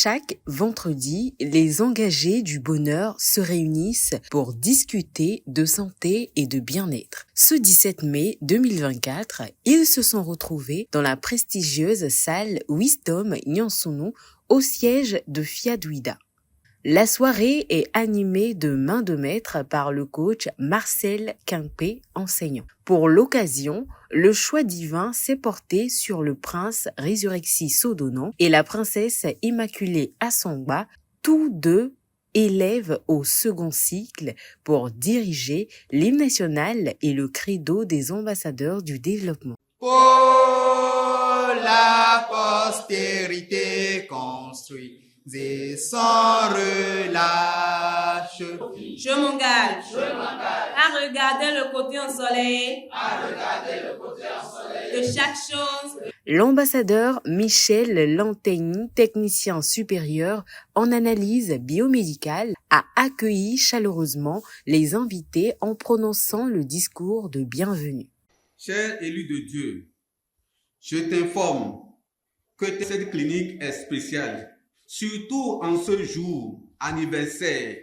Chaque vendredi, les engagés du bonheur se réunissent pour discuter de santé et de bien-être. Ce 17 mai 2024, ils se sont retrouvés dans la prestigieuse salle Wisdom Nyansounou au siège de Fiadouida. La soirée est animée de main de maître par le coach Marcel Quimper, enseignant. Pour l'occasion, le choix divin s'est porté sur le prince Résurrexi Sodonan et la princesse Immaculée Assongba, tous deux élèves au second cycle pour diriger l'hymne national et le credo des ambassadeurs du développement. Pour la postérité construite et sans relâche. Je m'engage à regarder le côté ensoleillé de chaque chose. L'ambassadeur Michel Lantegny, technicien supérieur en analyse biomédicale, a accueilli chaleureusement les invités en prononçant le discours de bienvenue. Cher élu de Dieu, je t'informe que cette clinique est spéciale. Surtout en ce jour anniversaire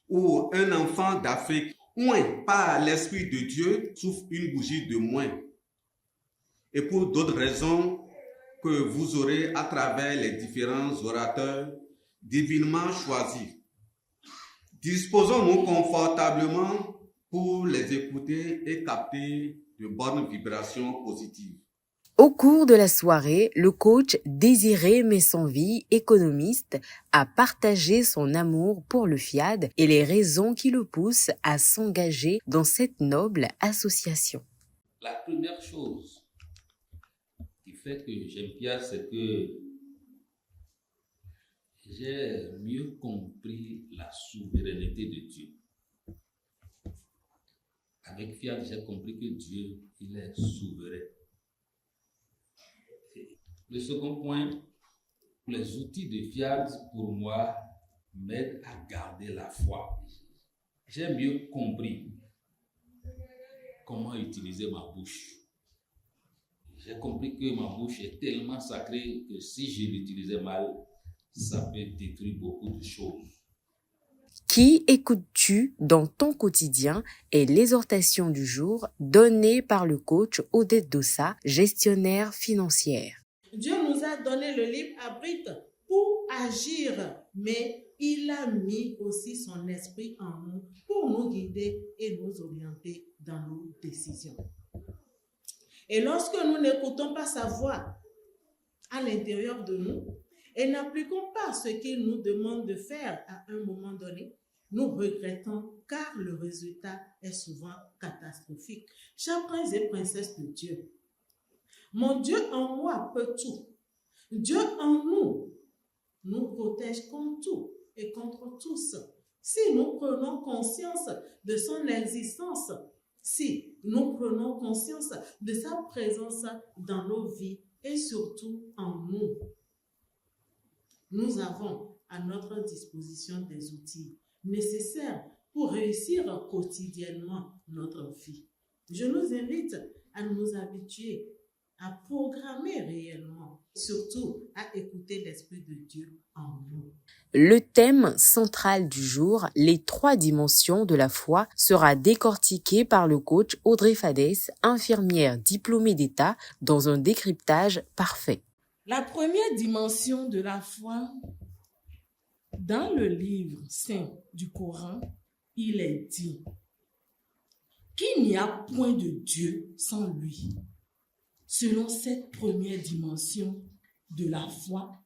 où un enfant d'Afrique, oint par l'Esprit de Dieu, souffle une bougie de moins. Et pour d'autres raisons que vous aurez à travers les différents orateurs divinement choisis. Disposons-nous confortablement pour les écouter et capter de bonnes vibrations positives. Au cours de la soirée, le coach Désiré Messanville, économiste, a partagé son amour pour le FIAD et les raisons qui le poussent à s'engager dans cette noble association. La première chose qui fait que j'aime FIAD, c'est que j'ai mieux compris la souveraineté de Dieu. Avec FIAD, j'ai compris que Dieu, il est souverain. Le second point, les outils de FIAD, pour moi, m'aident à garder la foi. J'ai mieux compris comment utiliser ma bouche. J'ai compris que ma bouche est tellement sacrée que si je l'utilisais mal, ça peut détruire beaucoup de choses. Qui écoutes-tu dans ton quotidien est l'exhortation du jour donnée par le coach Odette Dossa, gestionnaire financière. Dieu nous a donné le libre arbitre pour agir, mais il a mis aussi son esprit en nous pour nous guider et nous orienter dans nos décisions. Et lorsque nous n'écoutons pas sa voix à l'intérieur de nous et n'appliquons pas ce qu'il nous demande de faire à un moment donné, nous regrettons car le résultat est souvent catastrophique. Chers princes et princesses de Dieu, mon Dieu en moi peut tout. Dieu en nous protège contre tout et contre tous. Si nous prenons conscience de son existence, si nous prenons conscience de sa présence dans nos vies et surtout en nous, nous avons à notre disposition des outils nécessaires pour réussir quotidiennement notre vie. Je nous invite à nous habituer à programmer réellement, surtout à écouter l'Esprit de Dieu en nous. Le thème central du jour, les 3 dimensions de la foi, sera décortiqué par le coach Audrey Fadès, infirmière diplômée d'État, dans un décryptage parfait. La première dimension de la foi, dans le livre saint du Coran, il est dit qu'il n'y a point de Dieu sans lui. Selon cette première dimension de la foi,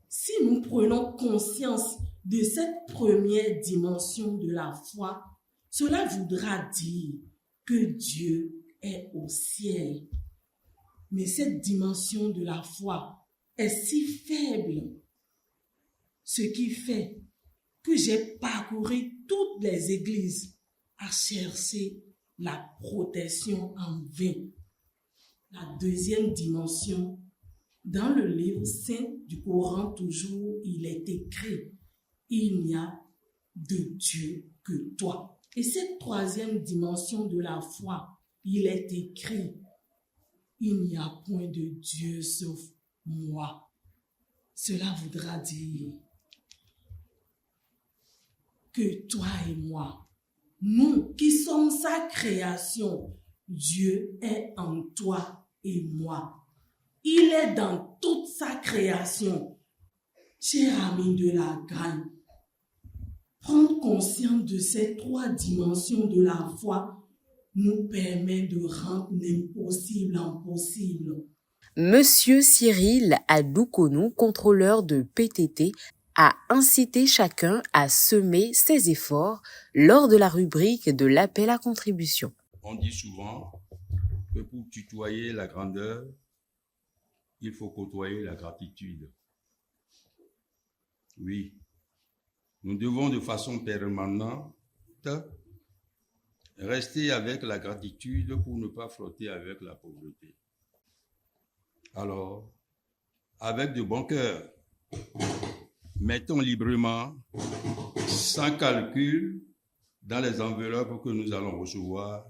si nous prenons conscience de cette première dimension de la foi, cela voudra dire que Dieu est au ciel. Mais cette dimension de la foi est si faible, ce qui fait que j'ai parcouru toutes les églises à chercher la protection en vain. La deuxième dimension, dans le livre saint du Coran toujours, il est écrit « Il n'y a de Dieu que toi ». Et cette troisième dimension de la foi, il est écrit « Il n'y a point de Dieu sauf moi ». Cela voudra dire que toi et moi, nous qui sommes sa création, Dieu est en toi et moi. Il est dans toute sa création. Cher ami de la graine, prendre conscience de ces 3 dimensions de la foi nous permet de rendre l'impossible en possible. Monsieur Cyril Adoukonou, contrôleur de PTT, a incité chacun à semer ses efforts lors de la rubrique de l'appel à contribution. On dit souvent que pour tutoyer la grandeur, il faut côtoyer la gratitude. Oui, nous devons de façon permanente rester avec la gratitude pour ne pas flotter avec la pauvreté. Alors, avec de bon cœur, mettons librement, sans calcul, dans les enveloppes que nous allons recevoir,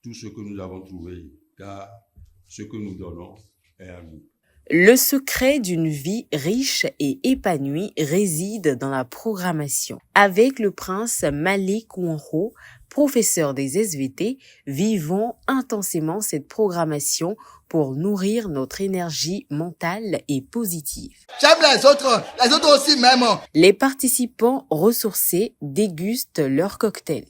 tout ce que nous avons trouvé, car ce que nous donnons est à nous. Le secret d'une vie riche et épanouie réside dans la programmation. Avec le prince Malik Ouanro, professeur des SVT, vivons intensément cette programmation pour nourrir notre énergie mentale et positive. J'aime les autres aussi même. Les participants ressourcés dégustent leur cocktail.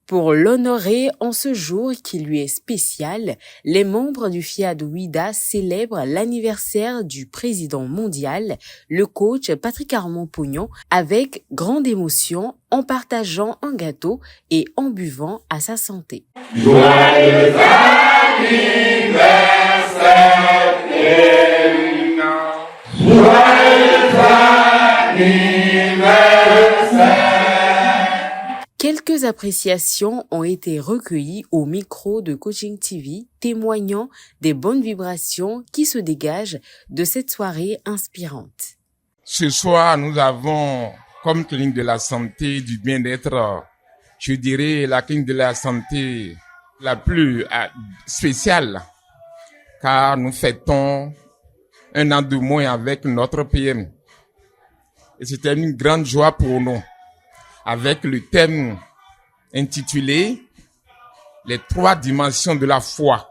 Pour l'honorer en ce jour qui lui est spécial, les membres du FIAD Ouida célèbrent l'anniversaire du président mondial, le coach Patrick Armand-Pognon, avec grande émotion en partageant un gâteau et en buvant à sa santé. Joyeux anniversaire, Elina. Joyeux anniversaire. Quelques appréciations ont été recueillies au micro de Coaching TV, témoignant des bonnes vibrations qui se dégagent de cette soirée inspirante. Ce soir, nous avons comme clinique de la santé, du bien-être, je dirais la clinique de la santé la plus spéciale, car nous fêtons 1 an de moins avec notre PM. Et c'était une grande joie pour nous, avec le thème intitulé « Les 3 dimensions de la foi ».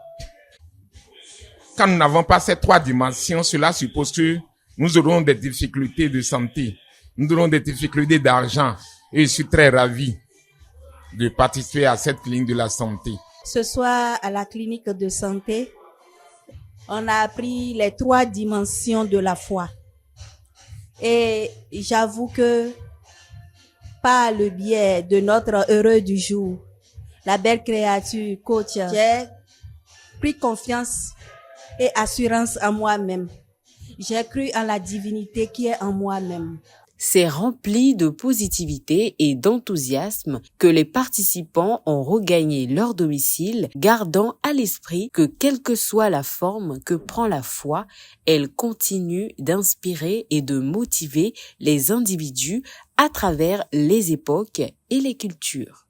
Quand nous n'avons pas ces 3 dimensions, cela suppose que nous aurons des difficultés de santé, nous aurons des difficultés d'argent. Et je suis très ravi de participer à cette clinique de la santé. Ce soir, à la clinique de santé, on a appris les 3 dimensions de la foi. Et j'avoue que par le biais de notre heureux du jour, la belle créature coach, j'ai pris confiance et assurance en moi-même. J'ai cru en la divinité qui est en moi-même. C'est rempli de positivité et d'enthousiasme que les participants ont regagné leur domicile, gardant à l'esprit que quelle que soit la forme que prend la foi, elle continue d'inspirer et de motiver les individus à travers les époques et les cultures.